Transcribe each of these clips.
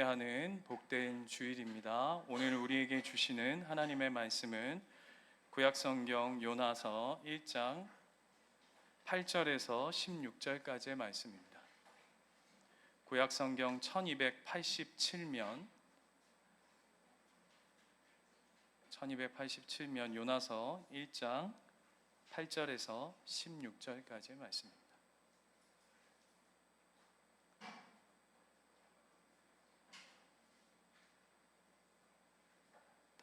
예배하는 복된 주일입니다. 오늘 우리에게 주시는 하나님의 말씀은 구약성경 요나서 1장 8절에서 16절까지의 말씀입니다. 구약성경 1287면 요나서 1장 8절에서 16절까지의 말씀입니다.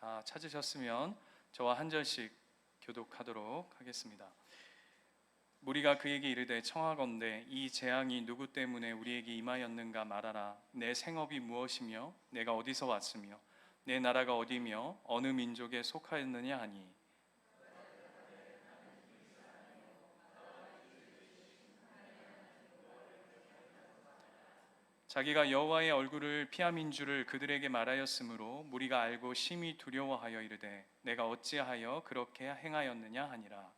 다 찾으셨으면 저와 한 절씩 교독하도록 하겠습니다. 무리가 그에게 이르되 청하건대 이 재앙이 누구 때문에 우리에게 임하였는가 말하라. 내 생업이 무엇이며 내가 어디서 왔으며 내 나라가 어디며 어느 민족에 속하였느냐 하니 자기가 여호와의 얼굴을 피함인 줄을 그들에게 말하였으므로 무리가 알고 심히 두려워하여 이르되 내가 어찌하여 그렇게 행하였느냐 하니라.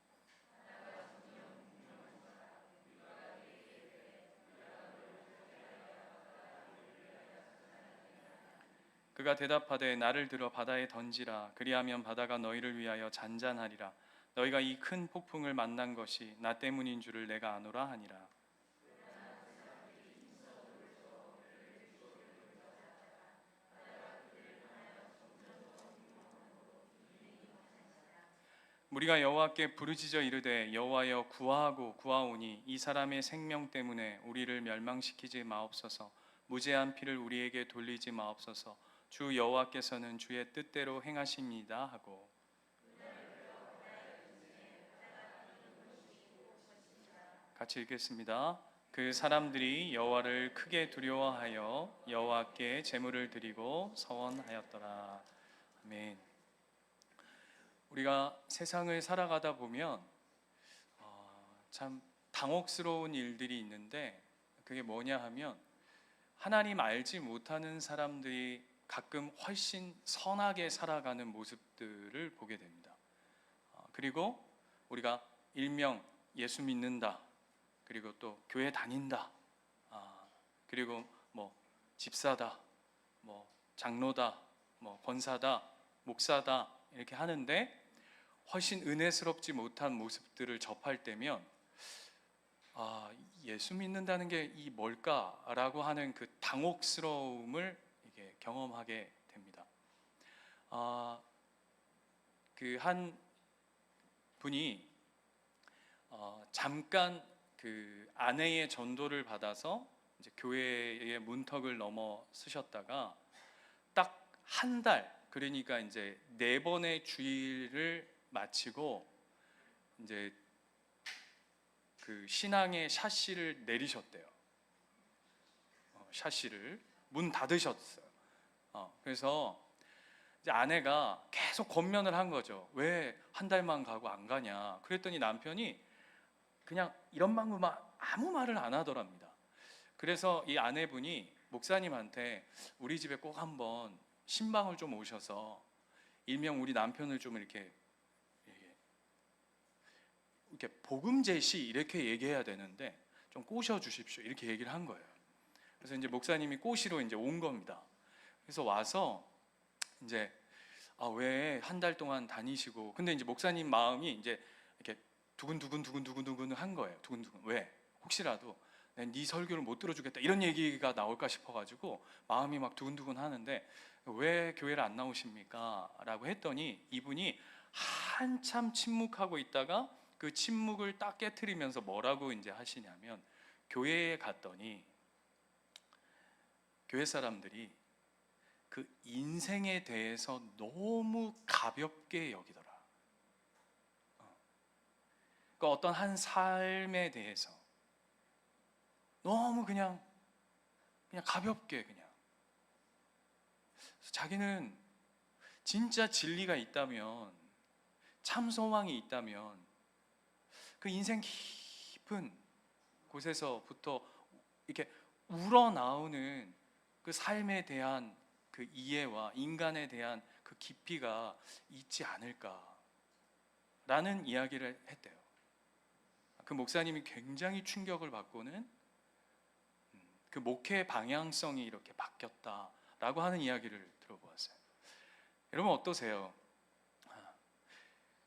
그가 대답하되 나를 들어 바다에 던지라. 그리하면 바다가 너희를 위하여 잔잔하리라. 너희가 이 큰 폭풍을 만난 것이 나 때문인 줄을 내가 아노라 하니라. 우리가 여호와께 부르짖어 이르되 여호와여 구하고 구하오니 이 사람의 생명 때문에 우리를 멸망시키지 마옵소서. 무죄한 피를 우리에게 돌리지 마옵소서. 주 여호와께서는 주의 뜻대로 행하십니다 하고 같이 읽겠습니다. 그 사람들이 여호와를 크게 두려워하여 여호와께 제물을 드리고 서원하였더라. 아멘. 우리가 세상을 살아가다 보면 참 당혹스러운 일들이 있는데 그게 뭐냐 하면 하나님 알지 못하는 사람들이 가끔 훨씬 선하게 살아가는 모습들을 보게 됩니다. 그리고 우리가 일명 예수 믿는다, 그리고 또 교회 다닌다, 그리고 뭐 집사다, 뭐 장로다, 뭐 권사다, 목사다 이렇게 하는데 훨씬 은혜스럽지 못한 모습들을 접할 때면 예수 믿는다는 게 이 뭘까라고 하는 그 당혹스러움을 이게 경험하게 됩니다. 그 한 분이 잠깐 그 아내의 전도를 받아서 이제 교회의 문턱을 넘어 서셨다가 딱 한 달, 그러니까 이제 4번의 주일을 마치고 이제 그 신앙의 샤시를 내리셨대요. 샤시를 문 닫으셨어요. 그래서 이제 아내가 계속 권면을 한 거죠. 왜 한 달만 가고 안 가냐? 그랬더니 남편이 그냥 이런 방법만 아무 말을 안 하더랍니다. 그래서 이 아내분이 목사님한테 우리 집에 꼭 한번 신방을 좀 오셔서 일명 우리 남편을 좀 이렇게 복음 제시 이렇게 얘기해야 되는데 좀 꼬셔 주십시오 이렇게 얘기를 한 거예요. 그래서 이제 목사님이 꼬시러 이제 온 겁니다. 그래서 와서 이제 왜 한 달 동안 다니시고, 근데 이제 목사님 마음이 이제 이렇게 두근두근 한 거예요. 두근두근. 왜? 혹시라도 네 설교를 못 들어주겠다 이런 얘기가 나올까 싶어가지고 마음이 막 두근두근 하는데 왜 교회를 안 나오십니까? 라고 했더니 이분이 한참 침묵하고 있다가 그 침묵을 딱 깨트리면서 뭐라고 이제 하시냐면 교회에 갔더니 교회 사람들이 그 인생에 대해서 너무 가볍게 여기더라. 그러니까 어떤 한 삶에 대해서 너무 그냥 가볍게 그냥. 자기는 진짜 진리가 있다면, 참 소망이 있다면 그 인생 깊은 곳에서부터 이렇게 우러나오는 그 삶에 대한 그 이해와 인간에 대한 그 깊이가 있지 않을까라는 이야기를 했대요. 그 목사님이 굉장히 충격을 받고는 그 목회 방향성이 이렇게 바뀌었다, 라고 하는 이야기를 들어보았어요. 여러분 어떠세요?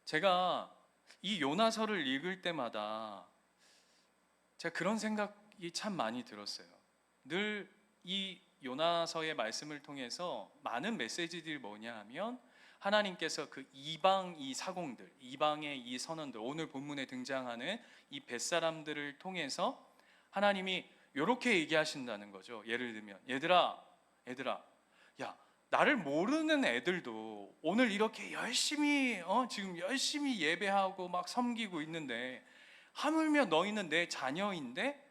제가 이 요나서를 읽을 때마다 제가 그런 생각이 참 많이 들었어요. 늘 이 요나서의 말씀을 통해서 많은 메시지들이 뭐냐 하면 하나님께서 그 이방 이 사공들, 이방의 이 선원들, 오늘 본문에 등장하는 이 벳사람들을 통해서 하나님이 이렇게 얘기하신다는 거죠. 예를 들면 얘들아 야, 나를 모르는 애들도 오늘 이렇게 열심히 지금 열심히 예배하고 막 섬기고 있는데 하물며 너희는 내 자녀인데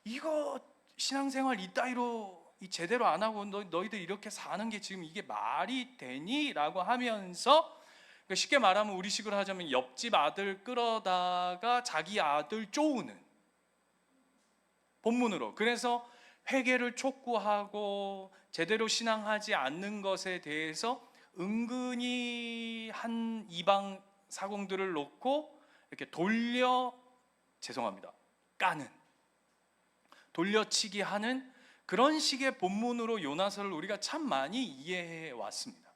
이거 신앙생활 이따위로 제대로 안 하고 너희들 이렇게 사는 게 지금 이게 말이 되니? 라고 하면서 쉽게 말하면 우리식으로 하자면 옆집 아들 끌어다가 자기 아들 쪼우는 본문으로, 그래서 회개를 촉구하고 제대로 신앙하지 않는 것에 대해서 은근히 한 이방 사공들을 놓고 이렇게 까는, 돌려치기 하는 그런 식의 본문으로 요나서를 우리가 참 많이 이해해 왔습니다.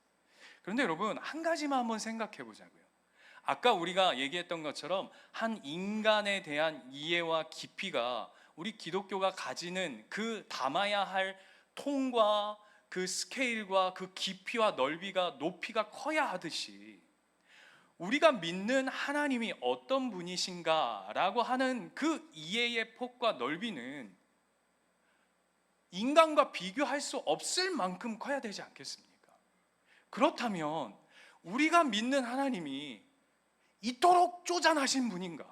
그런데 여러분 한 가지만 한번 생각해 보자고요. 아까 우리가 얘기했던 것처럼 한 인간에 대한 이해와 깊이가 우리 기독교가 가지는 그 담아야 할 통과 그 스케일과 그 깊이와 넓이가 높이가 커야 하듯이 우리가 믿는 하나님이 어떤 분이신가라고 하는 그 이해의 폭과 넓이는 인간과 비교할 수 없을 만큼 커야 되지 않겠습니까? 그렇다면 우리가 믿는 하나님이 이토록 쪼잔하신 분인가?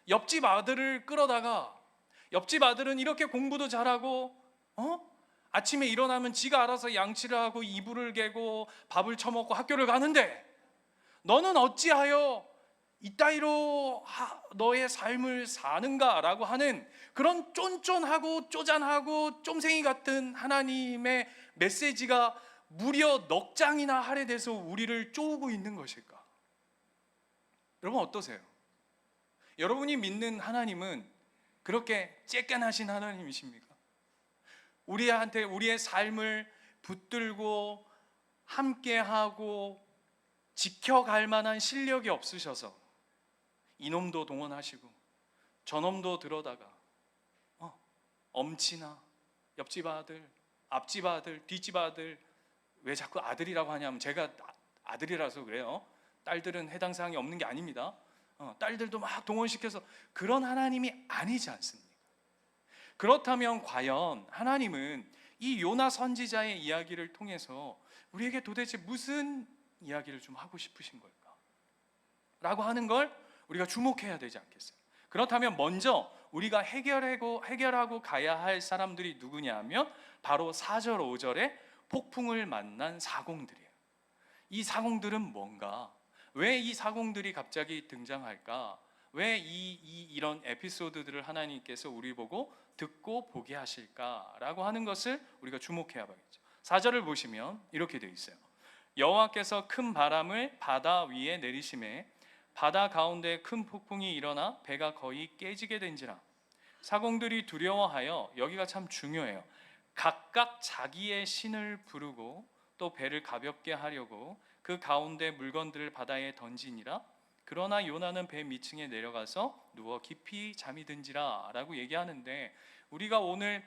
옆집 아들을 끌어다가, 옆집 아들은 이렇게 공부도 잘하고 아침에 일어나면 지가 알아서 양치를 하고 이불을 개고 밥을 처먹고 학교를 가는데 너는 어찌하여 이따위로 너의 삶을 사는가? 라고 하는 그런 쫀쫀하고 쪼잔하고 쫌생이 같은 하나님의 메시지가 무려 넉 장이나 할애돼서 우리를 쪼우고 있는 것일까? 여러분 어떠세요? 여러분이 믿는 하나님은 그렇게 쬐깐하신 하나님이십니까? 우리한테 우리의 삶을 붙들고 함께하고 지켜갈 만한 실력이 없으셔서 이놈도 동원하시고 저놈도 들어다가 엄친아, 옆집 아들, 앞집 아들, 뒷집 아들, 왜 자꾸 아들이라고 하냐면 제가 아들이라서 그래요. 딸들은 해당 사항이 없는 게 아닙니다. 딸들도 막 동원시켜서, 그런 하나님이 아니지 않습니까? 그렇다면 과연 하나님은 이 요나 선지자의 이야기를 통해서 우리에게 도대체 무슨 이야기를 좀 하고 싶으신 걸까? 라고 하는 걸 우리가 주목해야 되지 않겠어요? 그렇다면 먼저 우리가 해결하고 가야 할 사람들이 누구냐 하면 바로 4절 5절에 폭풍을 만난 사공들이에요. 이 사공들은 뭔가? 왜 이 사공들이 갑자기 등장할까? 왜 이런 에피소드들을 하나님께서 우리 보고 듣고 보게 하실까라고 하는 것을 우리가 주목해야 하겠죠. 4절을 보시면 이렇게 되어 있어요. 여호와께서 큰 바람을 바다 위에 내리심에 바다 가운데 큰 폭풍이 일어나 배가 거의 깨지게 된지라. 사공들이 두려워하여, 여기가 참 중요해요, 각각 자기의 신을 부르고 또 배를 가볍게 하려고 그 가운데 물건들을 바다에 던지니라. 그러나 요나는 배 밑층에 내려가서 누워 깊이 잠이 든지라 라고 얘기하는데, 우리가 오늘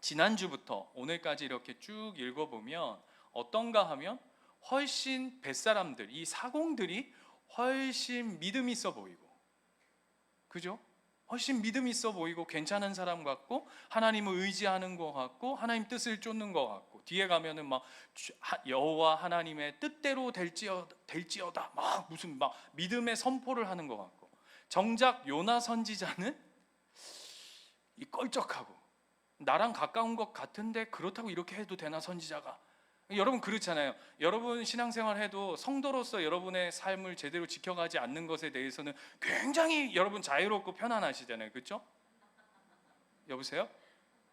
지난주부터 오늘까지 이렇게 쭉 읽어보면 어떤가 하면 훨씬 뱃사람들, 이 사공들이 훨씬 믿음 있어 보이고, 그죠? 훨씬 믿음 있어 보이고 괜찮은 사람 같고 하나님을 의지하는 것 같고 하나님 뜻을 쫓는 것 같고, 뒤에 가면은 막 여호와 하나님의 뜻대로 될지어다 막 무슨 막 믿음의 선포를 하는 것 같고, 정작 요나 선지자는 이 껄쩍하고 나랑 가까운 것 같은데 그렇다고 이렇게 해도 되나 선지자가? 여러분 그렇잖아요. 여러분 신앙생활 해도 성도로서 여러분의 삶을 제대로 지켜가지 않는 것에 대해서는 굉장히 여러분 자유롭고 편안하시잖아요. 그렇죠? 여보세요?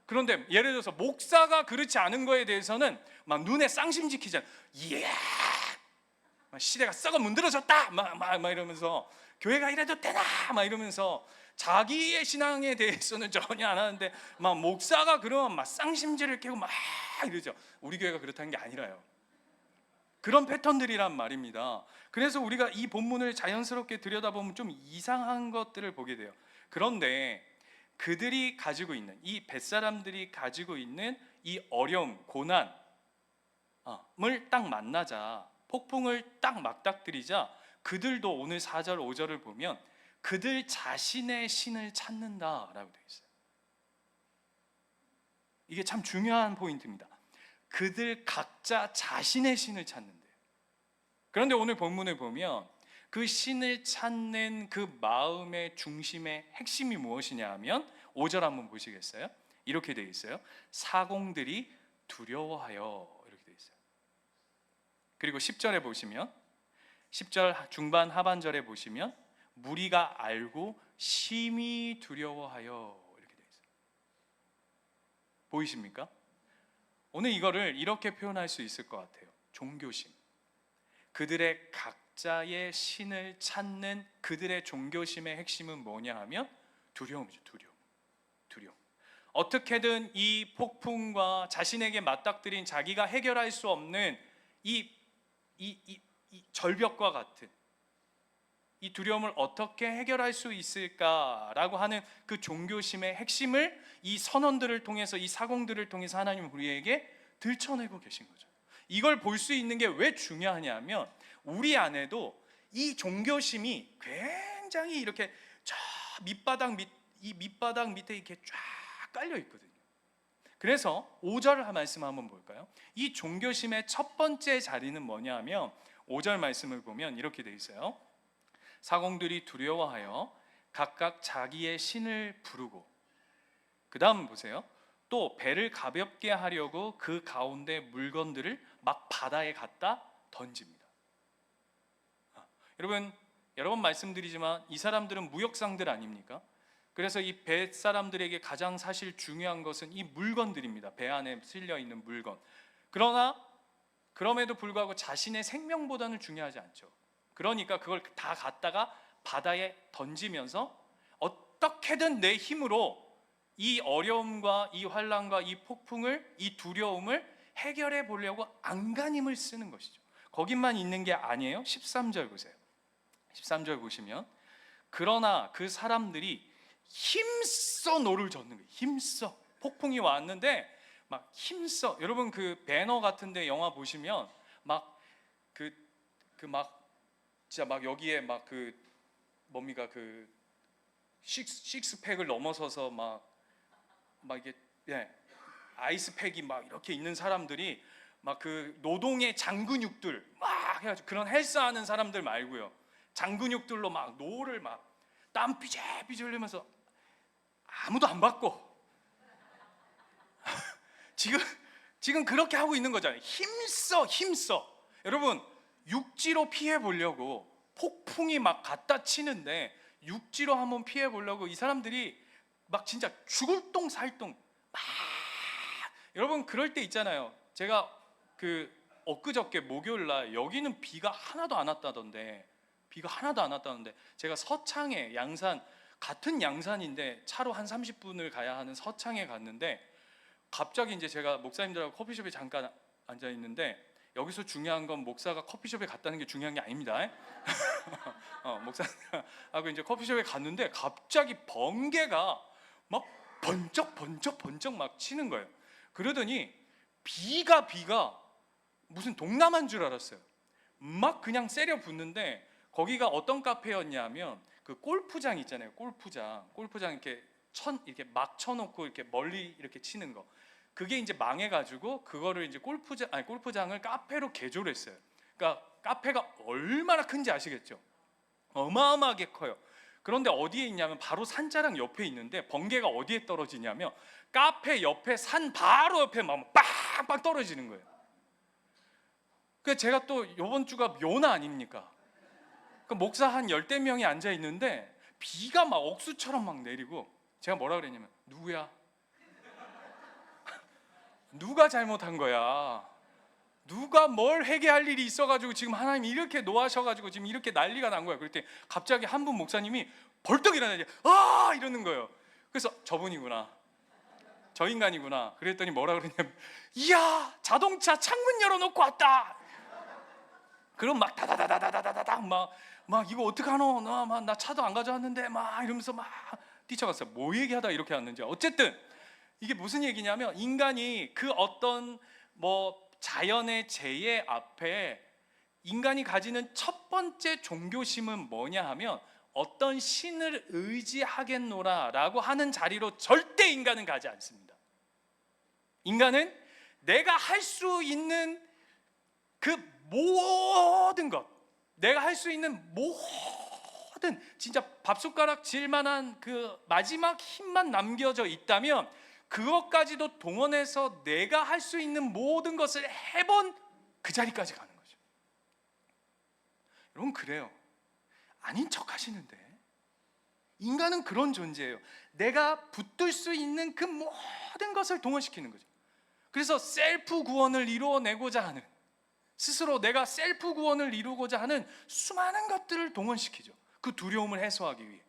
그런데 예를 들어서 목사가 그렇지 않은 거에 대해서는 막 눈에 쌍심 지키잖아요. 이야, 시대가 썩어 문드러졌다 막 이러면서 교회가 이래도 되나 막 이러면서 자기의 신앙에 대해서는 전혀 안 하는데 막 목사가 그러면 막 쌍심지를 깨고 막 이러죠. 우리 교회가 그렇다는 게 아니라요. 그런 패턴들이란 말입니다. 그래서 우리가 이 본문을 자연스럽게 들여다보면 좀 이상한 것들을 보게 돼요. 그런데 그들이 가지고 있는, 이 벳사람들이 가지고 있는 이 어려움, 고난을 딱 만나자, 폭풍을 딱 맞닥뜨리자, 그들도 오늘 4절 5절을 보면 그들 자신의 신을 찾는다라고 되어 있어요. 이게 참 중요한 포인트입니다. 그들 각자 자신의 신을 찾는데요. 그런데 오늘 본문을 보면 그 신을 찾는 그 마음의 중심의 핵심이 무엇이냐 하면 5절 한번 보시겠어요? 이렇게 되어 있어요. 사공들이 두려워하여, 이렇게 되어 있어요. 그리고 10절에 보시면, 10절 중반 하반절에 보시면 무리가 알고 심히 두려워하여, 이렇게 되어 있어요. 보이십니까? 오늘 이거를 이렇게 표현할 수 있을 것 같아요. 종교심. 그들의 각자의 신을 찾는 그들의 종교심의 핵심은 뭐냐 하면 두려움이죠. 두려움. 어떻게든 이 폭풍과 자신에게 맞닥뜨린 자기가 해결할 수 없는 이 절벽과 같은 이 두려움을 어떻게 해결할 수 있을까라고 하는 그 종교심의 핵심을 이 선언들을 통해서, 이 사공들을 통해서 하나님은 우리에게 들춰내고 계신 거죠. 이걸 볼 수 있는 게 왜 중요하냐면 우리 안에도 이 종교심이 굉장히 이렇게 저 밑바닥 밑에 이렇게 쫙 깔려 있거든요. 그래서 5절 말씀 한번 볼까요? 이 종교심의 첫 번째 자리는 뭐냐면 5절 말씀을 보면 이렇게 돼 있어요. 사공들이 두려워하여 각각 자기의 신을 부르고, 그 다음 보세요. 또 배를 가볍게 하려고 그 가운데 물건들을 막 바다에 갖다 던집니다. 여러 번 말씀드리지만 이 사람들은 무역상들 아닙니까? 그래서 이 배 사람들에게 가장 사실 중요한 것은 이 물건들입니다. 배 안에 실려 있는 물건. 그러나 그럼에도 불구하고 자신의 생명보다는 중요하지 않죠. 그러니까 그걸 다 갖다가 바다에 던지면서 어떻게든 내 힘으로 이 어려움과 이 환난과 이 폭풍을, 이 두려움을 해결해 보려고 안간힘을 쓰는 것이죠. 거기만 있는 게 아니에요. 13절 보세요. 13절 보시면 그러나 그 사람들이 힘써 노를 젓는 거예요. 힘써. 폭풍이 왔는데 막 힘써. 여러분 그 배너 같은데 영화 보시면 막 진짜 막 여기에 막 그 뭡니까 그 식스팩을 넘어서서 막 이게 아이스팩이 막 이렇게 있는 사람들이 막 그 노동의 장근육들 막 해가지고 그런 헬스하는 사람들 말고요. 장근육들로 막 노를 막 땀 삐질삐질 흘리면서 아무도 안 받고 지금 그렇게 하고 있는 거잖아요. 힘써. 여러분 육지로 피해 보려고 폭풍이 막 갖다 치는데 육지로 한번 피해 보려고 이 사람들이 막 진짜 죽을 똥 살 똥 막 여러분 그럴 때 있잖아요. 제가 그 엊그저께 목요일 날 여기는 비가 하나도 안 왔다던데 제가 서창에 양산 같은 양산인데 차로 한 30분을 가야 하는 서창에 갔는데 갑자기 이제 제가 목사님들하고 커피숍에 잠깐 앉아 있는데 여기서 중요한 건 목사가 커피숍에 갔다는 게 중요한 게 아닙니다. 목사하고 이제 커피숍에 갔는데 갑자기 번개가 막 번쩍 막 치는 거예요. 그러더니 비가 무슨 동남아인 줄 알았어요. 막 그냥 세려 붙는데 거기가 어떤 카페였냐면 그 골프장 있잖아요. 골프장 이렇게 막 쳐놓고 이렇게 멀리 이렇게 치는 거. 그게 이제 망해가지고 그거를 이제 골프장을 카페로 개조를 했어요. 그러니까 카페가 얼마나 큰지 아시겠죠? 어마어마하게 커요. 그런데 어디에 있냐면 바로 산자랑 옆에 있는데 번개가 어디에 떨어지냐면 카페 옆에 산 바로 옆에 막 빵빵 떨어지는 거예요. 그래서 제가 또 이번 주가 묘나 아닙니까? 그 목사 한 10대 명이 앉아 있는데 비가 막 억수처럼 막 내리고 제가 뭐라 그랬냐면 누구야? 누가 잘못한 거야? 누가 뭘 회개할 일이 있어가지고 지금 하나님이 이렇게 노하셔가지고 지금 이렇게 난리가 난 거야. 그랬더니 갑자기 한 분 목사님이 벌떡 일어나지. 아 이러는 거예요. 그래서 저분이구나, 저 인간이구나. 그랬더니 뭐라 그러냐면, 이야 자동차 창문 열어놓고 왔다. 그럼 막 다다다다다다다닥 막 이거 어떡하노? 나 차도 안 가져왔는데 막 이러면서 막 뛰쳐갔어요. 뭐 얘기하다 이렇게 왔는지. 어쨌든 이게 무슨 얘기냐면, 인간이 그 어떤 뭐 자연의 재해 앞에 인간이 가지는 첫 번째 종교심은 뭐냐 하면, 어떤 신을 의지하겠노라라고 하는 자리로 절대 인간은 가지 않습니다. 인간은 내가 할 수 있는 그 모든 것, 내가 할 수 있는 모든, 진짜 밥숟가락 질만한 그 마지막 힘만 남겨져 있다면 그것까지도 동원해서 내가 할 수 있는 모든 것을 해본 그 자리까지 가는 거죠. 여러분, 그래요. 아닌 척 하시는데 인간은 그런 존재예요. 내가 붙들 수 있는 그 모든 것을 동원시키는 거죠. 그래서 셀프 구원을 이루어내고자 하는, 스스로 내가 셀프 구원을 이루고자 하는 수많은 것들을 동원시키죠. 그 두려움을 해소하기 위해.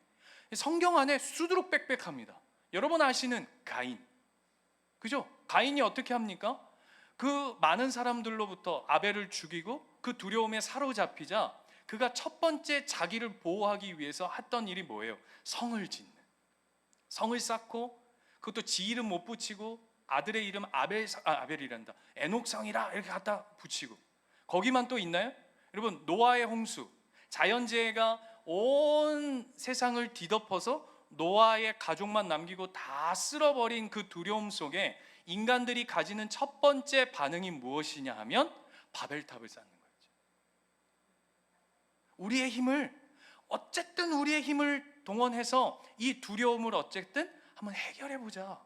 성경 안에 수두룩빽빽합니다. 여러분 아시는 가인, 그죠? 가인이 어떻게 합니까? 그 많은 사람들로부터 아벨을 죽이고 그 두려움에 사로잡히자 그가 첫 번째 자기를 보호하기 위해서 했던 일이 뭐예요? 성을 짓는, 성을 쌓고, 그것도 지 이름 못 붙이고 아들의 이름 아벨이란다, 에녹성이라 이렇게 갖다 붙이고. 거기만 또 있나요? 여러분, 노아의 홍수, 자연재해가 온 세상을 뒤덮어서 노아의 가족만 남기고 다 쓸어버린 그 두려움 속에 인간들이 가지는 첫 번째 반응이 무엇이냐 하면 바벨탑을 쌓는 거예요. 우리의 힘을 동원해서 이 두려움을 어쨌든 한번 해결해 보자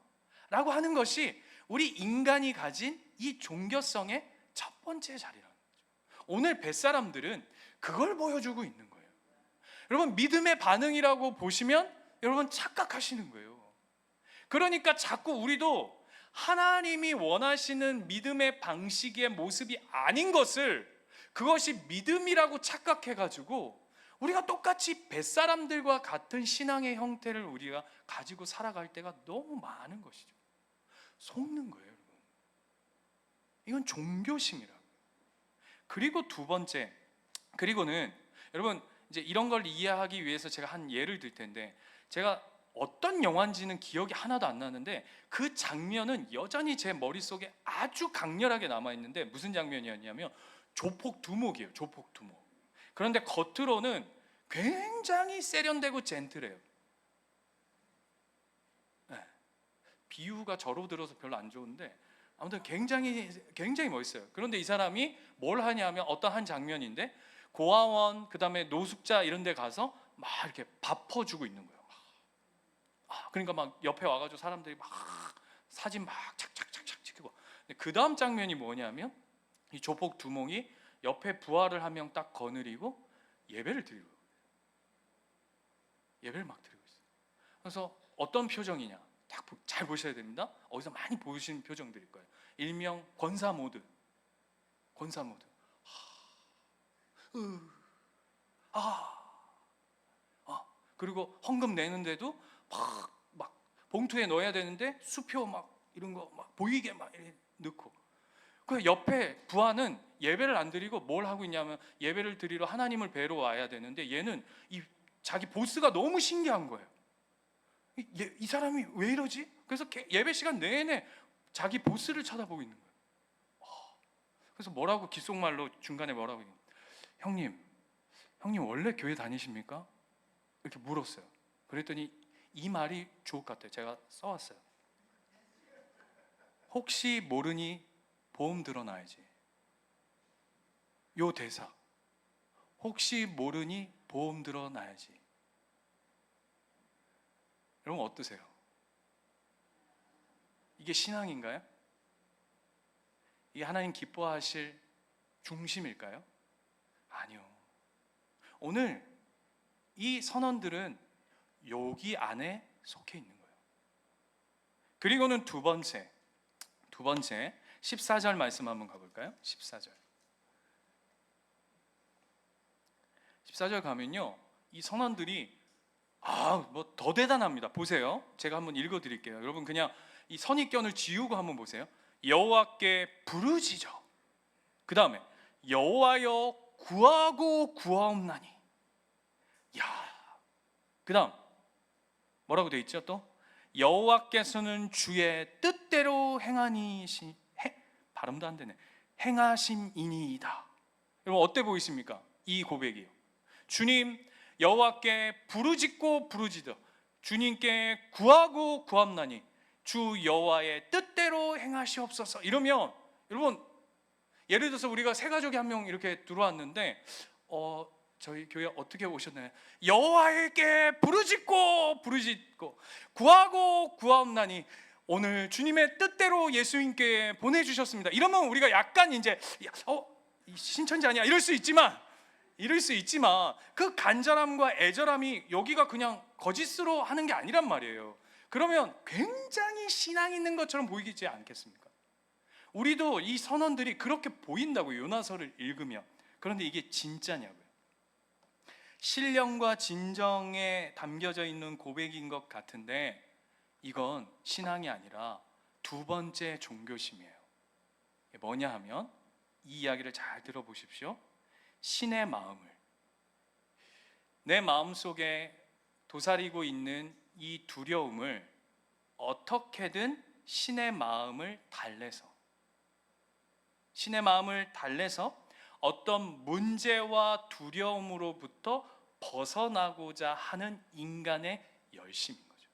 라고 하는 것이 우리 인간이 가진 이 종교성의 첫 번째 자리라는 거죠. 오늘 뱃사람들은 그걸 보여주고 있는 거예요. 여러분, 믿음의 반응이라고 보시면 여러분 착각하시는 거예요. 그러니까 자꾸 우리도 하나님이 원하시는 믿음의 방식의 모습이 아닌 것을, 그것이 믿음이라고 착각해가지고 우리가 똑같이 뱃사람들과 같은 신앙의 형태를 우리가 가지고 살아갈 때가 너무 많은 것이죠. 속는 거예요, 여러분. 이건 종교심이라고요. 그리고 두 번째, 그리고는 여러분 이제 이런 걸 이해하기 위해서 제가 한 예를 들 텐데, 제가 어떤 영화인지는 기억이 하나도 안 나는데 그 장면은 여전히 제 머릿속에 아주 강렬하게 남아있는데, 무슨 장면이었냐면 조폭 두목이에요. 조폭 두목. 그런데 겉으로는 굉장히 세련되고 젠틀해요. 네. 비유가 저로 들어서 별로 안 좋은데 아무튼 굉장히 멋있어요. 그런데 이 사람이 뭘 하냐면, 어떤 한 장면인데 고아원, 그 다음에 노숙자 이런 데 가서 막 이렇게 밥 퍼주고 있는 거예요. 그러니까 막 옆에 와가지고 사람들이 막 사진 막 착착착착 찍히고. 그 다음 장면이 뭐냐면, 이 조폭 두목이 옆에 부하를 한 명 딱 거느리고 예배를 드리고, 예배를 막 드리고 있어요. 그래서 어떤 표정이냐, 딱 잘 보셔야 됩니다. 어디서 많이 보시는 표정들일 거예요. 일명 권사 모드. 그리고 헌금 내는데도 막 봉투에 넣어야 되는데 수표 막 이런 거 막 보이게 막 이렇게 넣고. 그 옆에 부하는 예배를 안 드리고 뭘 하고 있냐면, 예배를 드리러 하나님을 뵈러 와야 되는데 얘는 이 자기 보스가 너무 신기한 거예요. 이 사람이 왜 이러지? 그래서 예배 시간 내내 자기 보스를 쳐다보고 있는 거예요. 그래서 뭐라고, 귓속말로 중간에 뭐라고, 형님 원래 교회 다니십니까? 이렇게 물었어요. 그랬더니 이 말이 주옥 같아요. 제가 써왔어요. 혹시 모르니 보험 들어놔야지. 요 대사, 혹시 모르니 보험 들어놔야지. 여러분 어떠세요? 이게 신앙인가요? 이게 하나님 기뻐하실 중심일까요? 아니요. 오늘 이 선언들은 여기 안에 속해 있는 거예요. 그리고는 두 번째 14절 말씀 한번 가볼까요? 14절 가면요, 이 선언들이 뭐 더 대단합니다. 보세요. 제가 한번 읽어 드릴게요. 여러분 그냥 이 선입견을 지우고 한번 보세요. 여호와께 부르짖어. 그 다음에 여호와여 구하고 구하옵나니. 야, 그 다음 뭐라고 돼 있죠? 또 여호와께서는 주의 뜻대로 발음도 안 되네. 행하심이니이다. 여러분 어때 보이십니까? 이 고백이요. 주님, 여호와께 부르짖고 부르짖어 주님께 구하고 구함나니 주 여호와의 뜻대로 행하시옵소서. 이러면 여러분, 예를 들어서 우리가 세 가족이 한 명 이렇게 들어왔는데 저희 교회 어떻게 오셨나요? 여호와에게 부르짖고 부르짖고 구하고 구하옵나니 오늘 주님의 뜻대로 예수님께 보내주셨습니다. 이러면 우리가 약간 이제 신천지 아니야 이럴 수 있지만 그 간절함과 애절함이 여기가 그냥 거짓으로 하는 게 아니란 말이에요. 그러면 굉장히 신앙 있는 것처럼 보이지 않겠습니까? 우리도 이 선언들이 그렇게 보인다고요, 요나서를 읽으면. 그런데 이게 진짜냐고요. 신령과 진정에 담겨져 있는 고백인 것 같은데 이건 신앙이 아니라 두 번째 종교심이에요. 뭐냐 하면 이 이야기를 잘 들어보십시오. 신의 마음을, 내 마음속에 도사리고 있는 이 두려움을 어떻게든 신의 마음을 달래서 어떤 문제와 두려움으로부터 벗어나고자 하는 인간의 열심인 거죠.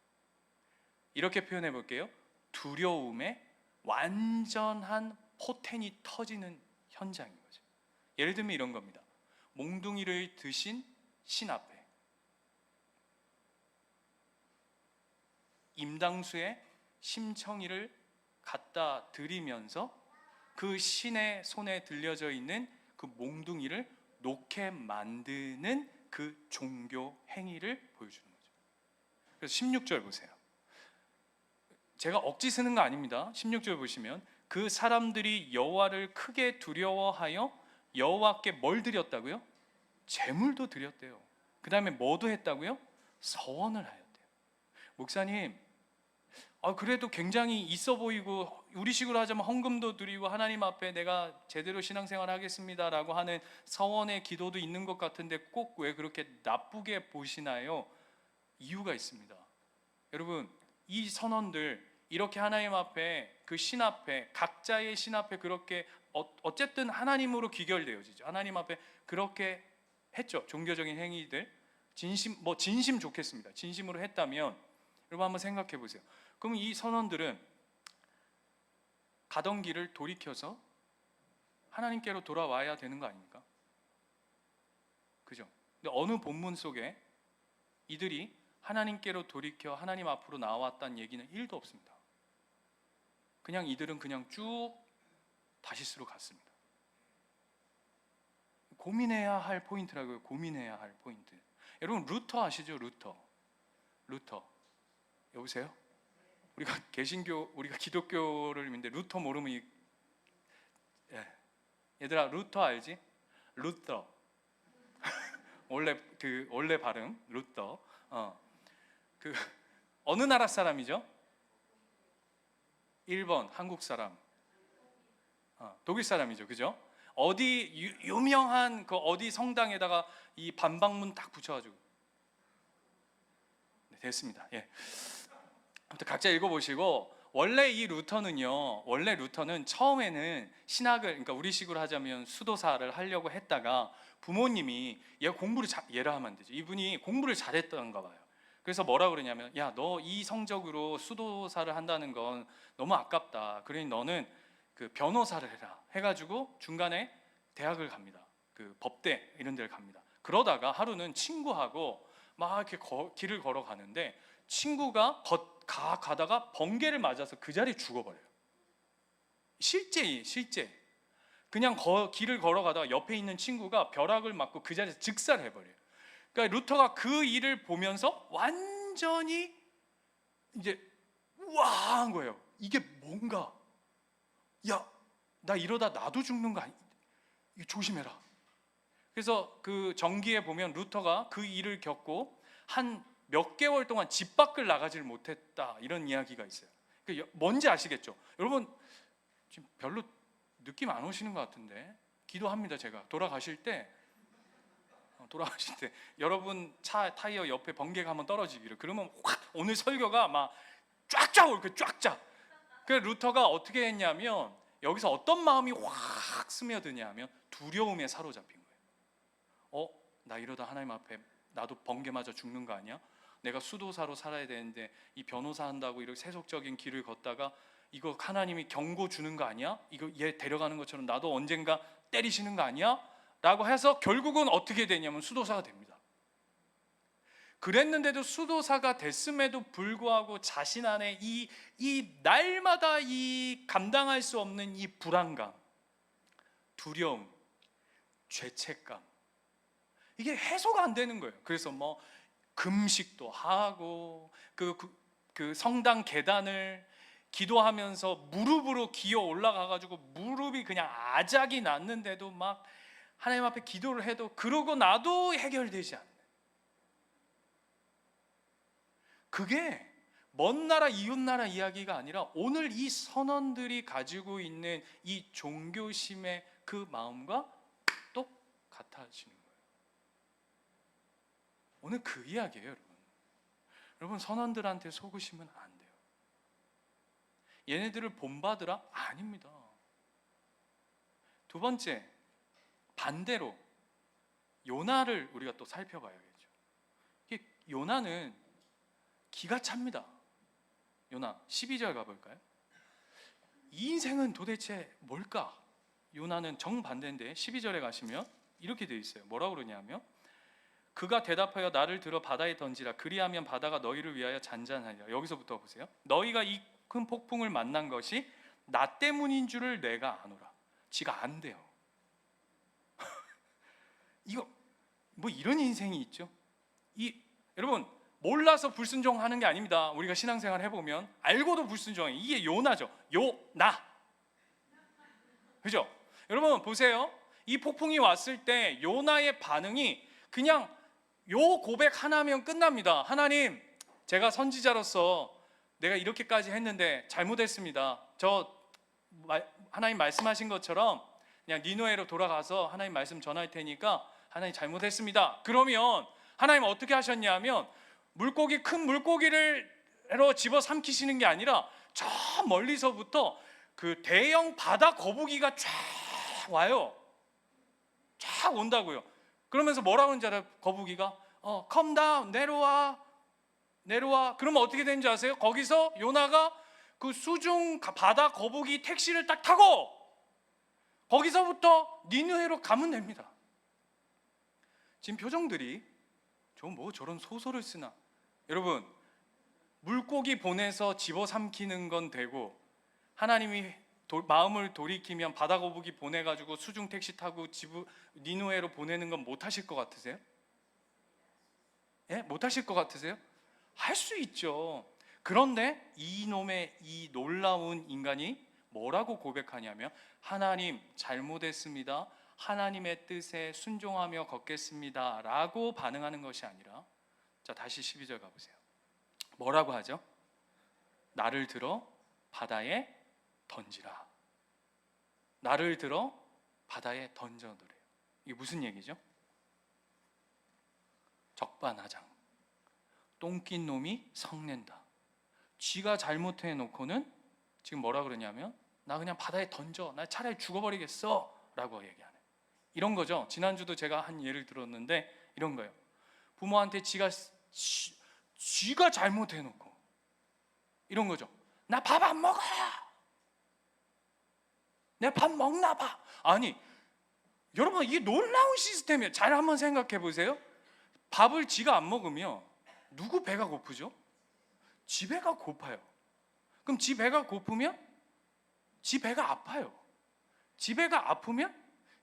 이렇게 표현해 볼게요. 두려움에 완전한 포텐이 터지는 현장인 거죠. 예를 들면 이런 겁니다. 몽둥이를 드신 신 앞에 임당수의 심청이를 갖다 드리면서 그 신의 손에 들려져 있는 그 몽둥이를 놓게 만드는 그 종교 행위를 보여주는 거죠. 그래서 16절 보세요. 제가 억지 쓰는 거 아닙니다. 16절 보시면 그 사람들이 여호와를 크게 두려워하여 여호와께 뭘 드렸다고요? 제물도 드렸대요. 그 다음에 뭐도 했다고요? 서원을 하였대요. 목사님, 그래도 굉장히 있어 보이고 우리식으로 하자면 헌금도 드리고 하나님 앞에 내가 제대로 신앙생활 하겠습니다라고 하는 서원의 기도도 있는 것 같은데 꼭 왜 그렇게 나쁘게 보시나요? 이유가 있습니다. 여러분, 이 선언들 이렇게 하나님 앞에, 그 신 앞에, 각자의 신 앞에 그렇게 어쨌든 하나님으로 귀결되어지죠. 하나님 앞에 그렇게 했죠. 종교적인 행위들, 진심 좋겠습니다. 진심으로 했다면 여러분 한번 생각해 보세요. 그럼 이 선언들은 가던 길을 돌이켜서 하나님께로 돌아와야 되는 거 아닙니까? 그죠? 근데 어느 본문 속에 이들이 하나님께로 돌이켜 하나님 앞으로 나왔다는 얘기는 1도 없습니다. 그냥 이들은 그냥 쭉 다시스로 갔습니다. 고민해야 할 포인트라고요. 고민해야 할 포인트. 여러분 루터 아시죠? 루터 여보세요? 우리가 우리가 기독교를 믿는데 루터 모르면 얘들아 루터 알지? 루터 원래 발음 루터. 어느 나라 사람이죠? 1번 한국 사람. 독일 사람이죠, 그죠? 어디 유명한 그 어디 성당에다가 이 반박문 딱 붙여가지고. 네, 됐습니다. 예. 아무튼 각자 읽어보시고, 원래 루터는 처음에는 신학을, 그러니까 우리식으로 하자면 수도사를 하려고 했다가 부모님이 얘라 하면 안 되죠. 이분이 공부를 잘했던가 봐요. 그래서 뭐라 그러냐면, 야, 너 이 성적으로 수도사를 한다는 건 너무 아깝다. 그러니 너는 그 변호사를 해라. 해가지고 중간에 대학을 갑니다. 그 법대 이런 데를 갑니다. 그러다가 하루는 친구하고 막 이렇게 길을 걸어가는데 친구가 가다가 번개를 맞아서 그 자리에 죽어버려요. 실제 그냥 길을 걸어가다가 옆에 있는 친구가 벼락을 맞고 그 자리에서 즉사해버려요. 그러니까 루터가 그 일을 보면서 완전히 이제 우와한 거예요. 이게 뭔가, 야, 나 이러다 나도 죽는 거 아니야? 조심해라. 그래서 그 정기에 보면 루터가 그 일을 겪고 한 몇 개월 동안 집 밖을 나가지를 못했다, 이런 이야기가 있어요. 뭔지 아시겠죠? 여러분 지금 별로 느낌 안 오시는 것 같은데, 기도합니다. 제가 돌아가실 때 여러분 차 타이어 옆에 번개가 한번 떨어지기를, 그러면 확 오늘 설교가 막 쫙쫙 올 거예요. 쫙쫙. 그래서 루터가 어떻게 했냐면, 여기서 어떤 마음이 확 스며드냐면 두려움에 사로잡힌 거예요. 나 이러다 하나님 앞에 나도 번개 맞아 죽는 거 아니야? 내가 수도사로 살아야 되는데 이 변호사 한다고 이렇게 세속적인 길을 걷다가 이거 하나님이 경고 주는 거 아니야? 이거 얘 데려가는 것처럼 나도 언젠가 때리시는 거 아니야? 라고 해서 결국은 어떻게 되냐면 수도사가 됩니다. 그랬는데도 수도사가 됐음에도 불구하고 자신 안에 이 날마다 이 감당할 수 없는 이 불안감, 두려움, 죄책감, 이게 해소가 안 되는 거예요. 그래서 뭐 금식도 하고 그 성당 계단을 기도하면서 무릎으로 기어 올라가가지고 무릎이 그냥 아작이 났는데도 막 하나님 앞에 기도를 해도 그러고 나도 해결되지 않는, 그게 먼 나라 이웃 나라 이야기가 아니라 오늘 이 선원들이 가지고 있는 이 종교심의 그 마음과 똑같아지는 거예요. 오늘 그 이야기예요, 여러분. 여러분, 선원들한테 속으시면 안 돼요. 얘네들을 본받으라? 아닙니다. 두 번째, 반대로 요나를 우리가 또 살펴봐야겠죠. 이게 요나는 기가 찹니다. 요나 12절 가볼까요? 이 인생은 도대체 뭘까? 요나는 정반대인데 12절에 가시면 이렇게 되어 있어요. 뭐라고 그러냐면, 그가 대답하여 나를 들어 바다에 던지라. 그리하면 바다가 너희를 위하여 잔잔하리라. 여기서부터 보세요. 너희가 이 큰 폭풍을 만난 것이 나 때문인 줄을 내가 아노라. 지가 안 돼요. 이거 뭐 이런 인생이 있죠. 여러분, 몰라서 불순종하는 게 아닙니다. 우리가 신앙생활 해보면 알고도 불순종해. 이게 요나죠. 요나. 그죠? 여러분 보세요. 이 폭풍이 왔을 때 요나의 반응이 그냥 요 고백 하나면 끝납니다. 하나님, 제가 선지자로서 내가 이렇게까지 했는데 잘못했습니다. 하나님 말씀하신 것처럼 그냥 니느웨로 돌아가서 하나님 말씀 전할 테니까 하나님 잘못했습니다. 그러면 하나님 어떻게 하셨냐면, 큰 물고기를 집어 삼키시는 게 아니라 저 멀리서부터 그 대형 바다 거북이가 쫙 와요. 쫙 온다고요. 그러면서 뭐라고 하는지 알아요? 거북이가 come down, 내려와. 그러면 어떻게 되는지 아세요? 거기서 요나가 그 수중 바다 거북이 택시를 딱 타고 거기서부터 니느웨로 가면 됩니다. 지금 표정들이 저런 소설을 쓰나. 여러분, 물고기 보내서 집어삼키는 건 되고, 하나님이 마음을 돌이키면 바다 거북이 보내가지고 수중 택시 타고 니느웨로 보내는 건 못하실 것 같으세요? 예? 못하실 것 같으세요? 할 수 있죠. 그런데 이놈의 이 놀라운 인간이 뭐라고 고백하냐면, 하나님 잘못했습니다. 하나님의 뜻에 순종하며 걷겠습니다 라고 반응하는 것이 아니라, 자 다시 12절 가보세요. 뭐라고 하죠? 나를 들어 바다에 던지라. 나를 들어 바다에 던져두래요. 이게 무슨 얘기죠? 적반하장. 똥낀 놈이 성낸다. 쥐가 잘못해 놓고는 지금 뭐라 그러냐면, 나 그냥 바다에 던져, 나 차라리 죽어버리겠어 라고 얘기하네. 이런 거죠. 지난주도 제가 한 예를 들었는데 이런 거예요. 부모한테 쥐가 잘못해 놓고 이런 거죠. 나 밥 안 먹어요. 내 밥 먹나 봐. 아니 여러분, 이게 놀라운 시스템이에요. 잘 한번 생각해 보세요. 밥을 쥐가 안 먹으면 누구 배가 고프죠? 지 배가 고파요. 그럼 지 배가 고프면 지 배가 아파요. 지 배가 아프면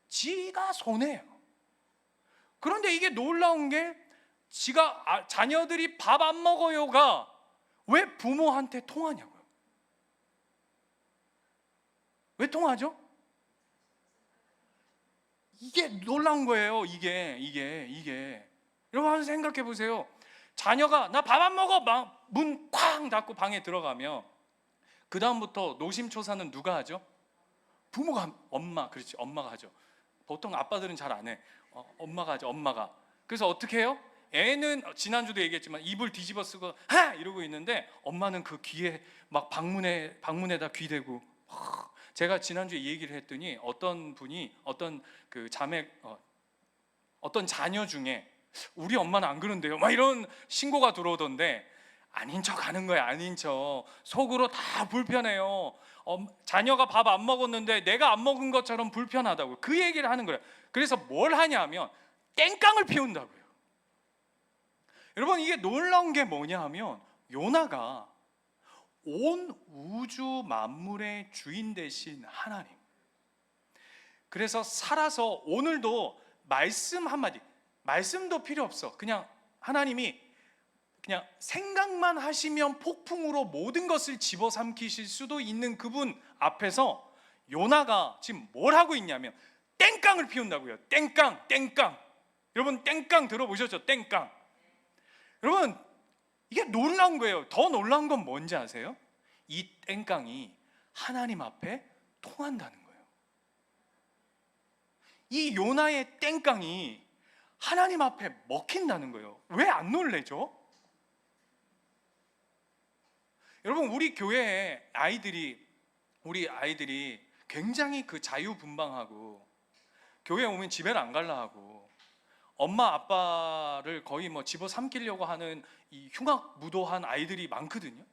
지가 손해요. 그런데 이게 놀라운 게, 자녀들이 밥 안 먹어요가 왜 부모한테 통하냐고요. 왜 통하죠? 이게 놀라운 거예요. 이게 여러분 한번 생각해 보세요. 자녀가 나 밥 안 먹어 막 문 쾅 닫고 방에 들어가면 그 다음부터 노심초사는 누가 하죠? 부모가, 엄마, 그렇지, 엄마가 하죠. 보통 아빠들은 잘 안 해. 엄마가 하죠, 엄마가. 그래서 어떻게 해요? 애는 지난주도 얘기했지만 이불 뒤집어 쓰고 하! 이러고 있는데 엄마는 그 귀에 막 방문에다 귀대고. 제가 지난주에 이 얘기를 했더니 어떤 분이 어떤 그 어떤 자녀 중에 우리 엄마는 안 그런데요 막 이런 신고가 들어오던데, 아닌 척 하는 거야. 아닌 척 속으로 다 불편해요. 자녀가 밥 안 먹었는데 내가 안 먹은 것처럼 불편하다고 그 얘기를 하는 거예요. 그래서 뭘 하냐면 땡깡을 피운다고요. 여러분, 이게 놀라운 게 뭐냐 하면 요나가 온 우주 만물의 주인 되신 하나님, 그래서 살아서 오늘도 말씀 한마디, 말씀도 필요 없어. 그냥 하나님이 그냥 생각만 하시면 폭풍으로 모든 것을 집어삼키실 수도 있는 그분 앞에서 요나가 지금 뭘 하고 있냐면 땡깡을 피운다고요. 땡깡, 땡깡. 여러분 땡깡 들어보셨죠? 땡깡. 여러분 이게 놀라운 거예요. 더 놀라운 건 뭔지 아세요? 이 땡깡이 하나님 앞에 통한다는 거예요. 이 요나의 땡깡이 하나님 앞에 먹힌다는 거예요. 왜 안 놀래죠? 여러분, 우리 교회에 우리 아이들이 굉장히 그 자유분방하고 교회에 오면 집에를 안 갈라 하고 엄마 아빠를 거의 뭐 집어삼키려고 하는 이 흉악무도한 아이들이 많거든요.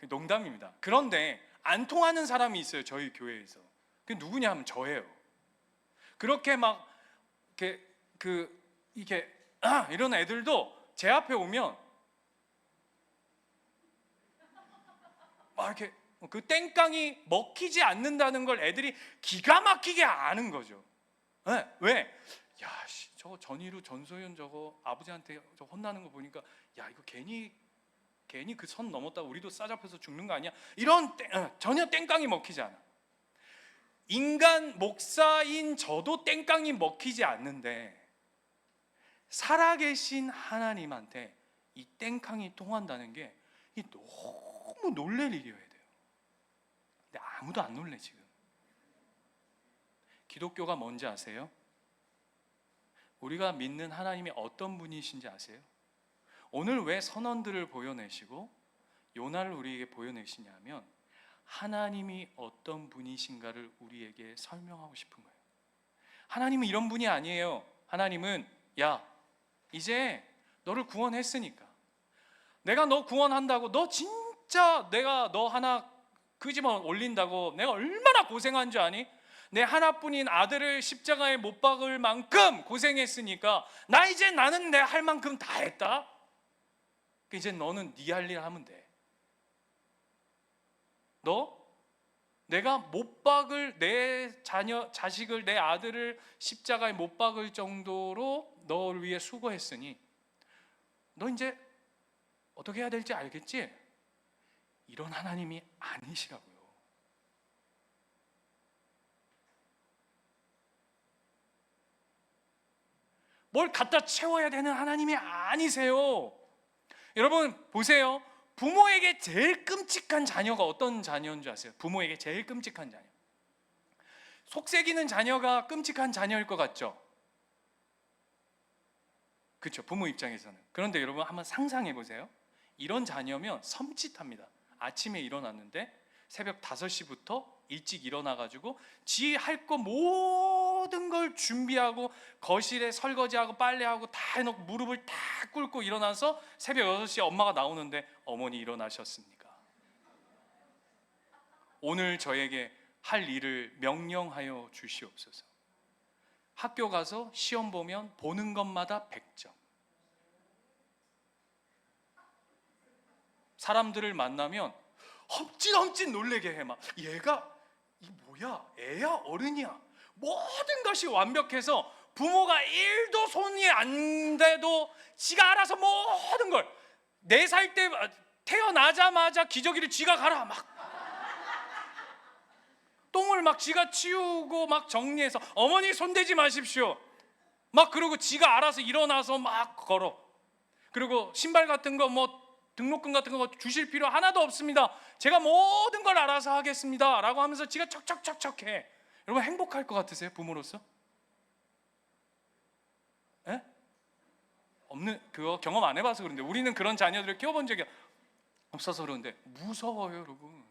농담입니다. 그런데 안 통하는 사람이 있어요, 저희 교회에서. 그게 누구냐 하면 저예요. 그렇게 막 이렇게 이런 애들도 제 앞에 오면 막 이렇게 그 땡깡이 먹히지 않는다는 걸 애들이 기가 막히게 아는 거죠. 네, 왜? 야, 저거 전희루, 전소연 저거 아버지한테 저 혼나는 거 보니까 야, 이거 괜히 그 선 넘었다가 우리도 싸잡혀서 죽는 거 아니야? 이런 전혀 땡깡이 먹히지 않아. 인간 목사인 저도 땡깡이 먹히지 않는데 살아계신 하나님한테 이 땡깡이 통한다는 게 너무 놀랄 일이어야 돼요. 근데 아무도 안 놀래. 지금 기독교가 뭔지 아세요? 우리가 믿는 하나님이 어떤 분이신지 아세요? 오늘 왜 선언들을 보여내시고 요나를 우리에게 보여내시냐면 하나님이 어떤 분이신가를 우리에게 설명하고 싶은 거예요. 하나님은 이런 분이 아니에요. 하나님은 야, 이제 너를 구원했으니까 내가 너 구원한다고, 너 진짜 내가 너 하나 그 집안 올린다고 내가 얼마나 고생한 줄 아니? 내 하나뿐인 아들을 십자가에 못 박을 만큼 고생했으니까 나는 내 할 만큼 다 했다. 이제 너는 네 할 일 하면 돼. 내가 못 박을 내 자식을, 내 아들을 십자가에 못 박을 정도로 너를 위해 수고했으니 너 이제 어떻게 해야 될지 알겠지? 이런 하나님이 아니시라고요. 뭘 갖다 채워야 되는 하나님이 아니세요. 여러분 보세요. 부모에게 제일 끔찍한 자녀가 어떤 자녀인 줄 아세요? 부모에게 제일 끔찍한 자녀, 속삭이는 자녀가 끔찍한 자녀일 것 같죠? 그렇죠, 부모 입장에서는. 그런데 여러분 한번 상상해 보세요. 이런 자녀면 섬찟합니다. 아침에 일어났는데 새벽 5시부터 일찍 일어나가지고 지 할 거 모든 걸 준비하고 거실에 설거지하고 빨래하고 다 해놓고 무릎을 다 꿇고 일어나서 새벽 6시에 엄마가 나오는데 어머니 일어나셨습니까? 오늘 저에게 할 일을 명령하여 주시옵소서. 학교 가서 시험 보면 보는 것마다 100점. 사람들을 만나면 험칫 놀래게 해. 막 얘가 이 뭐야, 애야 어른이야, 모든 것이 완벽해서 부모가 1도 손이 안 대도 지가 알아서 모든 걸, 4살 때 태어나자마자 기저귀를 지가 갈아, 막 똥을 막 지가 치우고 막 정리해서 어머니 손대지 마십시오. 막 그러고 지가 알아서 일어나서 막 걸어. 그리고 신발 같은 거 뭐 등록금 같은 거 주실 필요 하나도 없습니다. 제가 모든 걸 알아서 하겠습니다 라고 하면서 지가 척척척척 해. 여러분 행복할 것 같으세요? 부모로서? 에? 없는, 그거 경험 안 해봐서 그런데 우리는 그런 자녀들을 키워본 적이 없어서 그런데 무서워요 여러분.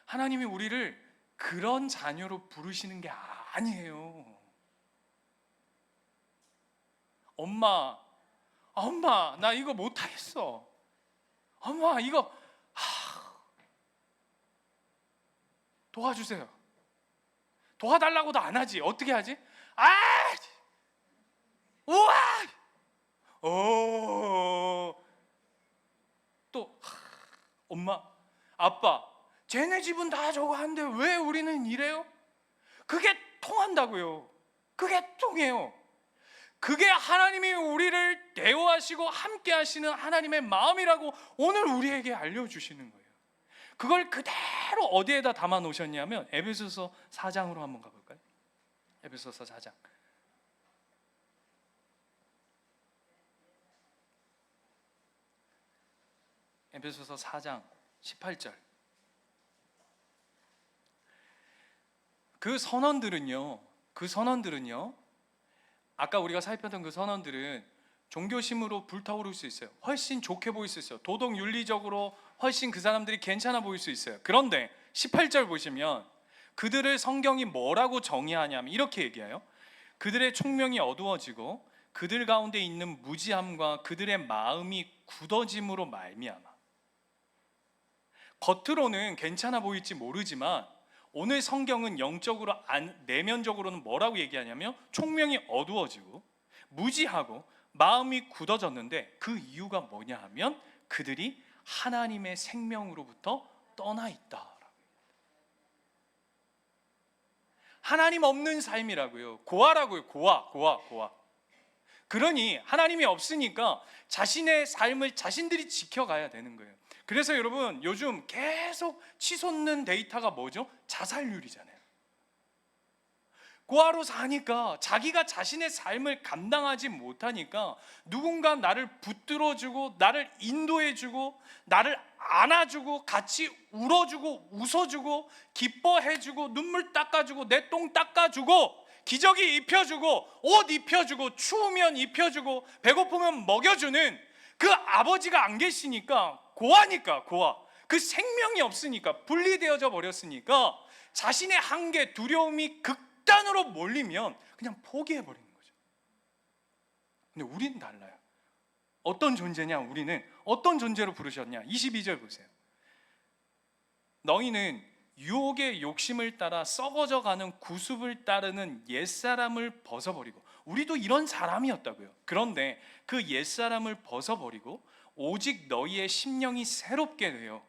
하나님이 우리를 그런 자녀로 부르시는 게 아니에요. 엄마 나 이거 못하겠어. 엄마 이거 도와주세요. 도와달라고도 안 하지. 어떻게 하지? 우와 또 엄마 아빠 쟤네 집은 다 저거 한데 왜 우리는 이래요? 그게 통한다고요. 그게 통해요. 그게 하나님이 우리를 대우하시고 함께 하시는 하나님의 마음이라고 오늘 우리에게 알려주시는 거예요. 그걸 그대로 어디에다 담아 놓으셨냐면 에베소서 4장으로 한번 가볼까요? 에베소서 4장. 에베소서 4장 18절. 그 선언들은요 아까 우리가 살폈던 그 선언들은 종교심으로 불타오를 수 있어요. 훨씬 좋게 보일 수 있어요. 도덕 윤리적으로 훨씬 그 사람들이 괜찮아 보일 수 있어요. 그런데 18절 보시면 그들을 성경이 뭐라고 정의하냐면 이렇게 얘기해요. 그들의 총명이 어두워지고 그들 가운데 있는 무지함과 그들의 마음이 굳어짐으로 말미암아. 겉으로는 괜찮아 보일지 모르지만 오늘 성경은 영적으로 내면적으로는 뭐라고 얘기하냐면 총명이 어두워지고 무지하고 마음이 굳어졌는데 그 이유가 뭐냐 하면 그들이 하나님의 생명으로부터 떠나 있다. 하나님 없는 삶이라고요. 고아라고요. 고아. 그러니 하나님이 없으니까 자신의 삶을 자신들이 지켜가야 되는 거예요. 그래서 여러분 요즘 계속 치솟는 데이터가 뭐죠? 자살률이잖아요. 고아로 사니까 자기가 자신의 삶을 감당하지 못하니까 누군가 나를 붙들어주고 나를 인도해주고 나를 안아주고 같이 울어주고 웃어주고 기뻐해주고 눈물 닦아주고 내 똥 닦아주고 기저귀 입혀주고 옷 입혀주고 추우면 입혀주고 배고프면 먹여주는 그 아버지가 안 계시니까 고아니까 고아 그 생명이 없으니까 분리되어져 버렸으니까 자신의 한계 두려움이 극단으로 몰리면 그냥 포기해버리는 거죠. 근데 우리는 달라요. 어떤 존재냐? 우리는 어떤 존재로 부르셨냐? 22절 보세요. 너희는 유혹의 욕심을 따라 썩어져 가는 구습을 따르는 옛사람을 벗어버리고 우리도 이런 사람이었다고요. 그런데 그 옛사람을 벗어버리고 오직 너희의 심령이 새롭게 되어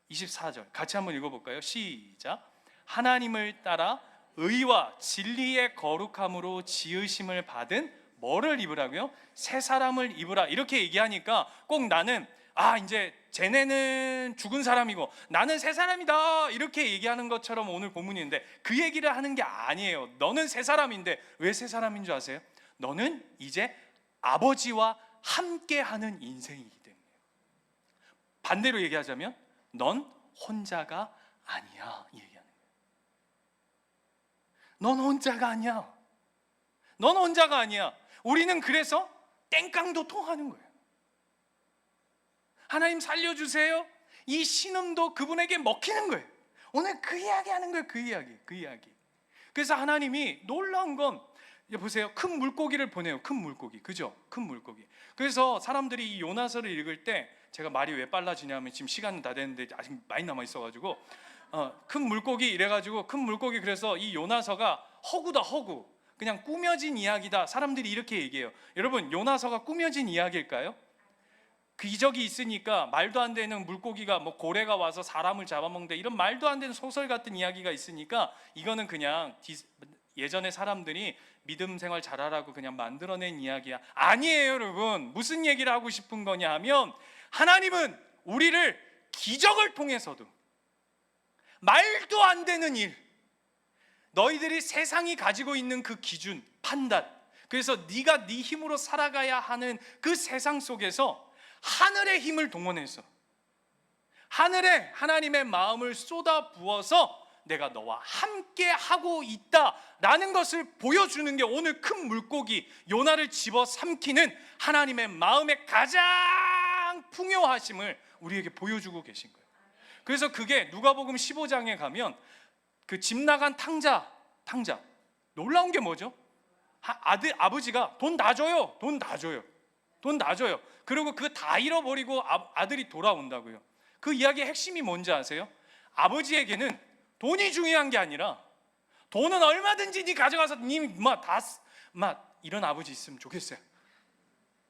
24절 같이 한번 읽어볼까요? 시작. 하나님을 따라 의와 진리의 거룩함으로 지으심을 받은 뭐를 입으라고요? 새 사람을 입으라. 이렇게 얘기하니까 꼭 나는 이제 쟤네는 죽은 사람이고 나는 새 사람이다 이렇게 얘기하는 것처럼 오늘 본문인데 그 얘기를 하는 게 아니에요. 너는 새 사람인데 왜 새 사람인 줄 아세요? 너는 이제 아버지와 함께하는 인생이기 때문에. 반대로 얘기하자면 넌 혼자가 아니야 이 얘기하는 거예요. 넌 혼자가 아니야. 넌 혼자가 아니야. 우리는 그래서 땡깡도 통하는 거예요. 하나님 살려주세요. 이 신음도 그분에게 먹히는 거예요. 오늘 그 이야기 하는 거예요. 그 이야기. 그래서 하나님이 놀라운 건 보세요. 큰 물고기를 보내요. 큰 물고기. 그죠? 큰 물고기. 그래서 사람들이 이 요나서를 읽을 때 제가 말이 왜 빨라지냐면 지금 시간은 다 됐는데 아직 많이 남아 있어가지고 큰 물고기 이래가지고 큰 물고기 그래서 이 요나서가 허구다 허구. 그냥 꾸며진 이야기다. 사람들이 이렇게 얘기해요. 여러분 요나서가 꾸며진 이야기일까요? 기적이 있으니까 말도 안 되는 물고기가 뭐 고래가 와서 사람을 잡아먹는다 이런 말도 안 되는 소설 같은 이야기가 있으니까 이거는 그냥 예전에 사람들이 믿음 생활 잘하라고 그냥 만들어낸 이야기야. 아니에요 여러분. 무슨 얘기를 하고 싶은 거냐 하면 하나님은 우리를 기적을 통해서도 말도 안 되는 일, 너희들이 세상이 가지고 있는 그 기준, 판단, 그래서 네가 네 힘으로 살아가야 하는 그 세상 속에서 하늘의 힘을 동원해서 하늘에 하나님의 마음을 쏟아 부어서 내가 너와 함께 하고 있다라는 것을 보여주는 게 오늘 큰 물고기 요나를 집어 삼키는 하나님의 마음의 가장 풍요하심을 우리에게 보여주고 계신 거예요. 그래서 그게 누가복음 15장에 가면 그 집 나간 탕자 놀라운 게 뭐죠? 아버지가 돈 다 줘요. 그리고 그거 다 잃어버리고 아들이 돌아온다고요. 그 이야기의 핵심이 뭔지 아세요? 아버지에게는 돈이 중요한 게 아니라 돈은 얼마든지 네 가져가서 이런 아버지 있으면 좋겠어요.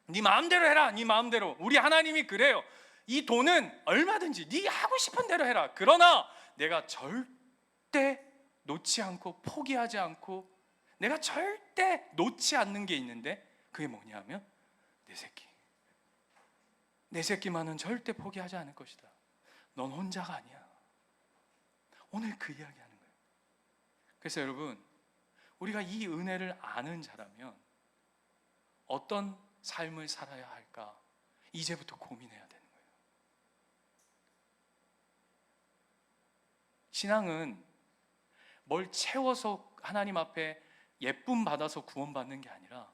네 마음대로 해라. 네 마음대로. 우리 하나님이 그래요. 이 돈은 얼마든지 네 하고 싶은 대로 해라. 그러나 내가 절대 놓지 않고 포기하지 않고 내가 절대 놓지 않는 게 있는데 그게 뭐냐면 내 새끼만은 절대 포기하지 않을 것이다. 넌 혼자가 아니야. 오늘 그 이야기하는 거예요. 그래서 여러분, 우리가 이 은혜를 아는 자라면 어떤 삶을 살아야 할까 이제부터 고민해야 되는 거예요. 신앙은 뭘 채워서 하나님 앞에 예쁨 받아서 구원받는 게 아니라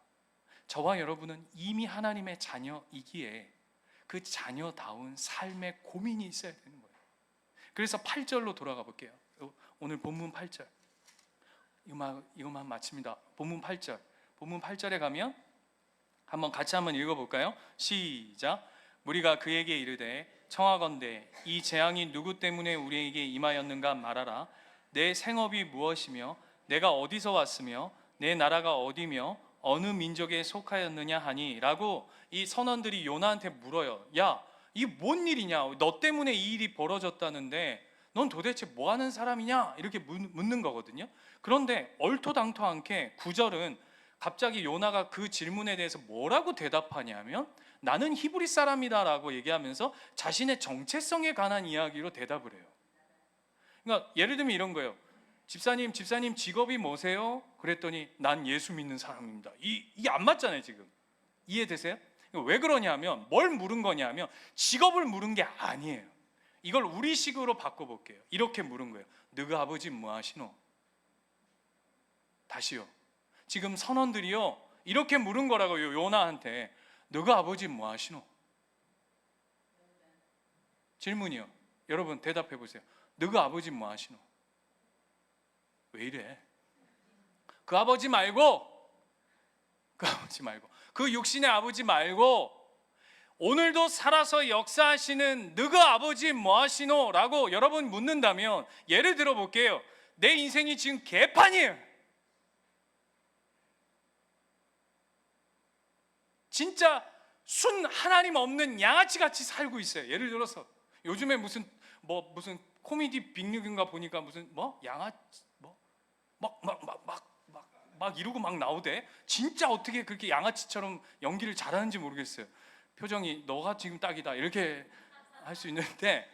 저와 여러분은 이미 하나님의 자녀이기에 그 자녀다운 삶의 고민이 있어야 되는 거예요. 그래서 8절로 돌아가 볼게요. 오늘 본문 8절 이것만 마칩니다. 본문 8절에 가면 같이 한번 읽어볼까요? 시작. 무리가 그에게 이르되 청하건대 이 재앙이 누구 때문에 우리에게 임하였는가 말하라. 내 생업이 무엇이며 내가 어디서 왔으며 내 나라가 어디며 어느 민족에 속하였느냐 하니 라고 이 선원들이 요나한테 물어요. 야, 이 뭔 일이냐? 너 때문에 이 일이 벌어졌다는데 넌 도대체 뭐 하는 사람이냐? 이렇게 묻는 거거든요. 그런데 얼토당토 않게 9절은 갑자기 요나가 그 질문에 대해서 뭐라고 대답하냐면 나는 히브리 사람이다라고 얘기하면서 자신의 정체성에 관한 이야기로 대답을 해요. 그러니까 예를 들면 이런 거예요. 집사님 직업이 뭐세요? 그랬더니 난 예수 믿는 사람입니다. 이게 안 맞잖아요 지금. 이해되세요? 왜 그러냐면 뭘 물은 거냐면 직업을 물은 게 아니에요. 이걸 우리식으로 바꿔볼게요. 이렇게 물은 거예요. 너희 아버지 뭐 하시노? 다시요. 지금 선원들이요 이렇게 물은 거라고요. 요나한테 너희 아버지 뭐 하시노? 질문이요. 여러분 대답해 보세요. 너희 아버지 뭐 하시노? 왜 이래? 그 아버지 말고 그 육신의 아버지 말고 오늘도 살아서 역사하시는 너희 아버지 뭐 하시노? 라고 여러분 묻는다면 예를 들어 볼게요. 내 인생이 지금 개판이에요. 진짜 순 하나님 없는 양아치 같이 살고 있어요. 예를 들어서 요즘에 무슨 코미디 빅리그인가 보니까 무슨 양아치 막 이러고 막 나오대. 진짜 어떻게 그렇게 양아치처럼 연기를 잘하는지 모르겠어요. 표정이 너가 지금 딱이다 이렇게 할 수 있는데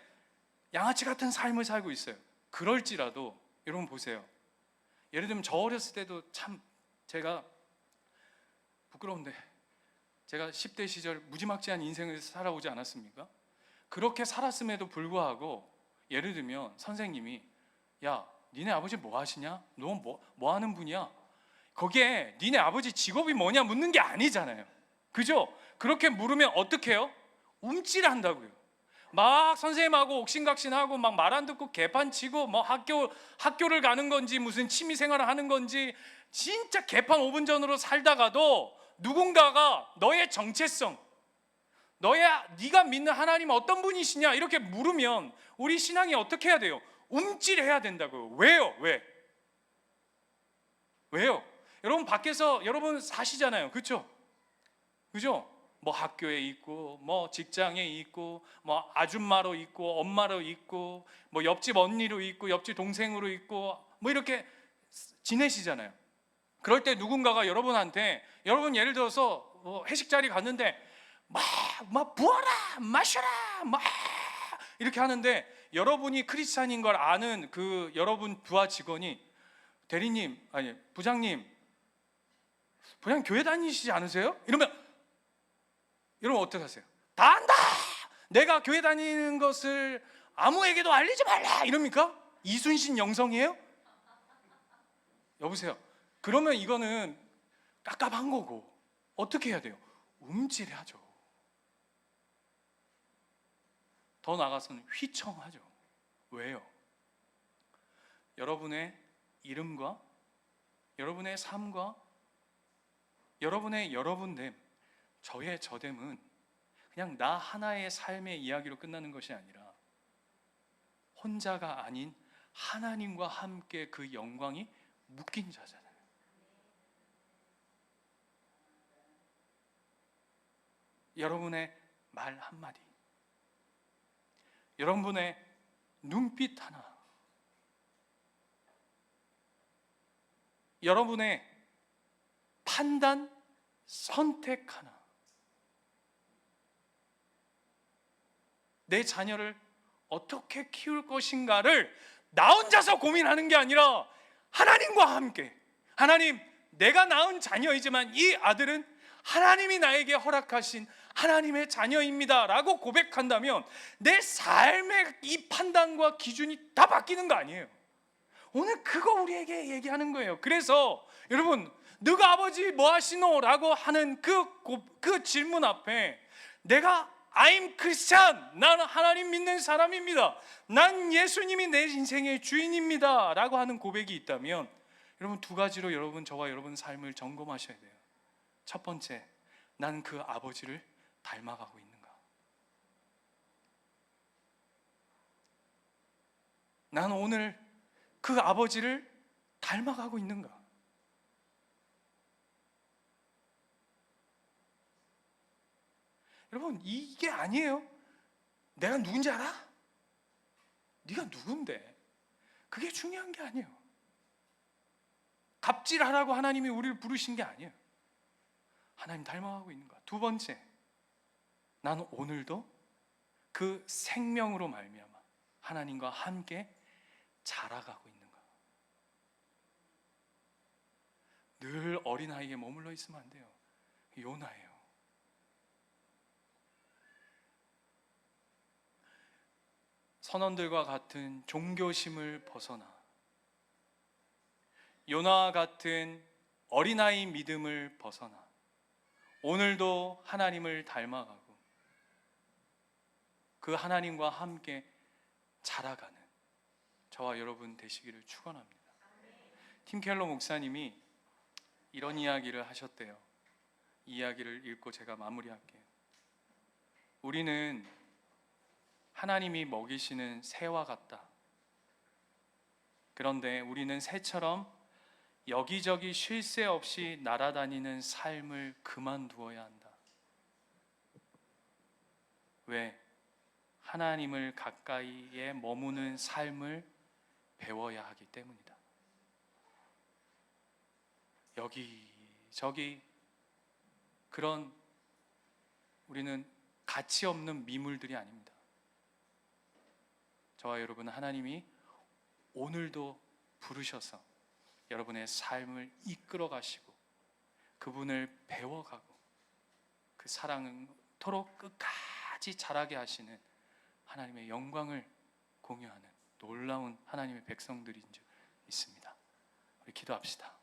양아치 같은 삶을 살고 있어요. 그럴지라도 여러분 보세요. 예를 들면 저 어렸을 때도 참 제가 부끄러운데 제가 10대 시절 무지막지한 인생을 살아오지 않았습니까? 그렇게 살았음에도 불구하고 예를 들면 선생님이 야 니네 아버지 뭐 하시냐? 너 뭐 하는 분이야? 거기에 니네 아버지 직업이 뭐냐 묻는 게 아니잖아요. 그죠? 그렇게 물으면 어떻게 해요? 움찔한다고요. 막 선생님하고 옥신각신하고 막 말 안 듣고 개판치고 학교를 가는 건지 무슨 취미생활을 하는 건지 진짜 개판 5분 전으로 살다가도 누군가가 너의 정체성 네가 믿는 하나님 어떤 분이시냐 이렇게 물으면 우리 신앙이 어떻게 해야 돼요? 움찔해야 된다고요. 왜요? 왜요? 여러분 밖에서 여러분 사시잖아요. 그렇죠? 학교에 있고 직장에 있고 아줌마로 있고 엄마로 있고 옆집 언니로 있고 옆집 동생으로 있고 이렇게 지내시잖아요. 그럴 때 누군가가 여러분한테 여러분 예를 들어서 회식 자리 갔는데 부어라 마셔라 이렇게 하는데 여러분이 크리스찬인 걸 아는 그 여러분 부하 직원이 대리님, 아니 부장님, 그냥 교회 다니시지 않으세요? 이러면 어떻게 하세요? 다 안다! 내가 교회 다니는 것을 아무에게도 알리지 말라! 이럽니까? 이순신 영성이에요? 여보세요. 그러면 이거는 깝깝한 거고, 어떻게 해야 돼요? 움찔하죠. 더 나아가서는 휘청하죠. 왜요? 여러분의 이름과 여러분의 삶과 여러분의 여러분됨, 저의 저됨은 그냥 나 하나의 삶의 이야기로 끝나는 것이 아니라 혼자가 아닌 하나님과 함께 그 영광이 묶인 자잖아요. 여러분의 말 한마디, 여러분의 눈빛 하나, 여러분의 판단, 선택 하나, 내 자녀를 어떻게 키울 것인가를 나 혼자서 고민하는 게 아니라 하나님과 함께, 하나님, 내가 낳은 자녀이지만 이 아들은 하나님이 나에게 허락하신 하나님의 자녀입니다 라고 고백한다면 내 삶의 이 판단과 기준이 다 바뀌는 거 아니에요. 오늘 그거 우리에게 얘기하는 거예요. 그래서 여러분, 너가 아버지 뭐 하시노? 라고 하는 그 질문 앞에 내가 I'm Christian, 나는 하나님 믿는 사람입니다, 난 예수님이 내 인생의 주인입니다 라고 하는 고백이 있다면 여러분, 두 가지로 여러분, 저와 여러분 삶을 점검하셔야 돼요. 첫 번째, 나는 그 아버지를 닮아가고 있는가? 나는 오늘 그 아버지를 닮아가고 있는가? 여러분, 이게 아니에요. 내가 누군지 알아? 네가 누군데? 그게 중요한 게 아니에요. 갑질하라고 하나님이 우리를 부르신 게 아니에요. 하나님 닮아가고 있는가? 두 번째, 나는 오늘도 그 생명으로 말미암아 하나님과 함께 자라가고 있는가? 늘 어린아이에 머물러 있으면 안 돼요. 요나예요. 선원들과 같은 종교심을 벗어나 요나와 같은 어린아이 믿음을 벗어나 오늘도 하나님을 닮아가고 그 하나님과 함께 자라가는 저와 여러분 되시기를 축원합니다. 팀 켈러 목사님이 이런 이야기를 하셨대요. 이 이야기를 읽고 제가 마무리할게요. 우리는 하나님이 먹이시는 새와 같다. 그런데 우리는 새처럼 여기저기 쉴 새 없이 날아다니는 삶을 그만두어야 한다. 왜? 하나님을 가까이에 머무는 삶을 배워야 하기 때문이다. 여기저기 그런 우리는 가치 없는 미물들이 아닙니다. 저와 여러분은 하나님이 오늘도 부르셔서 여러분의 삶을 이끌어 가시고 그분을 배워가고 그 사랑토록 끝까지 자라게 하시는 하나님의 영광을 공유하는 놀라운 하나님의 백성들인 줄 믿습니다. 우리 기도합시다.